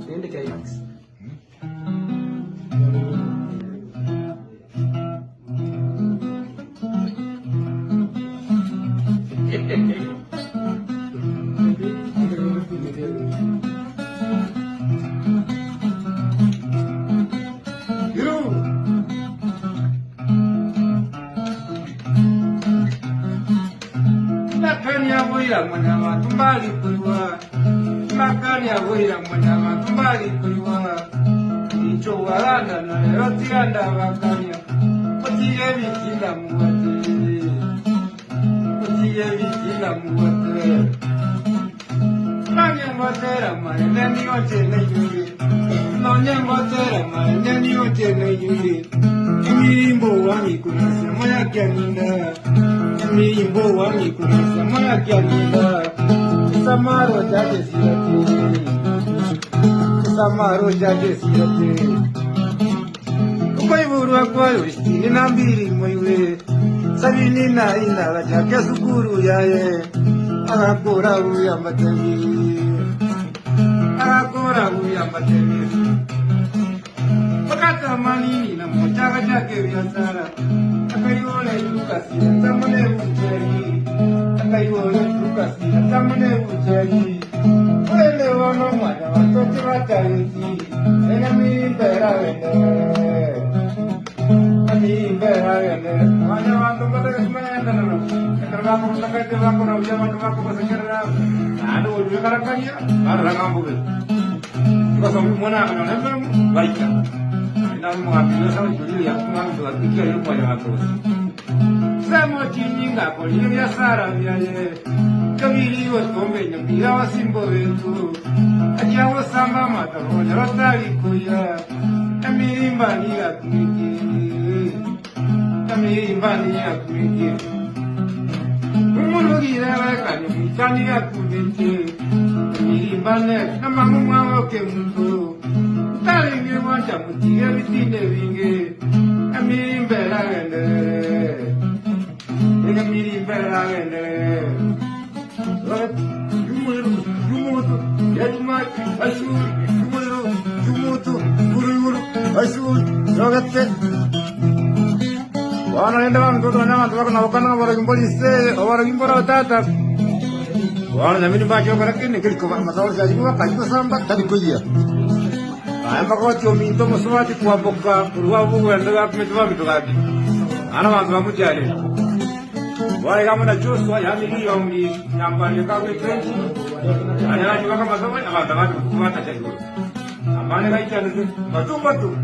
Nende climax. Mwana tumbali kuliwa makani ya wira mwana tumbali kuliwa nicho walanda na leo tiranda bakanya otiye bikinda muwate nanye ngotera mane ni otene yuri nanye ngotera mane ni otene yuri imimbo wani kunase moya kyaninda imimbo wani kunase moya kyaninda samaro jaje sirate Kwaiburu kwayo istini na mbiri mwiwe sabini na ina jake sukuru yaye akora uya matemi wakata manini na mochaka jake biashara akaiona Lukasi tamune ujeri wele wono mwana watoto watayuti ena mimbera wende mwana wangu mbata kasimayanda nana ekarga munda kaite wako na uja watu wako pasakera ando ulu karakanya ara ngambuge kwa mwana kana namba baika ina mwapilo sawa juli ya kumanga wakikia yuko ya watu Samo chininga kolini ya sara yaye kabiri watombe nyambira wasimbo wetu ajawo samba mataronya rotari kuya amirimba ni akumiki umurugira bakanye mutani akumiki amirimba ne namamu mwawo ke muntu talinge wanja mutiye bitinde binge amirimba ragende Wanaenda mtoto nyama tuwako na wakana waragimbolize waragimbora tata wana nyamini bacho karakini kiliko masawa jajiwa kajiwa samba talikuja amba kwa tio minto moswati kwa boka kurwa bugu enda kumetwa bitogadi ana wantu bamujale wale kama na Joshua ya milioni namba ni kwa kwenye ana kama masomo na matangazo kwa tatizo amane kaita ndio matu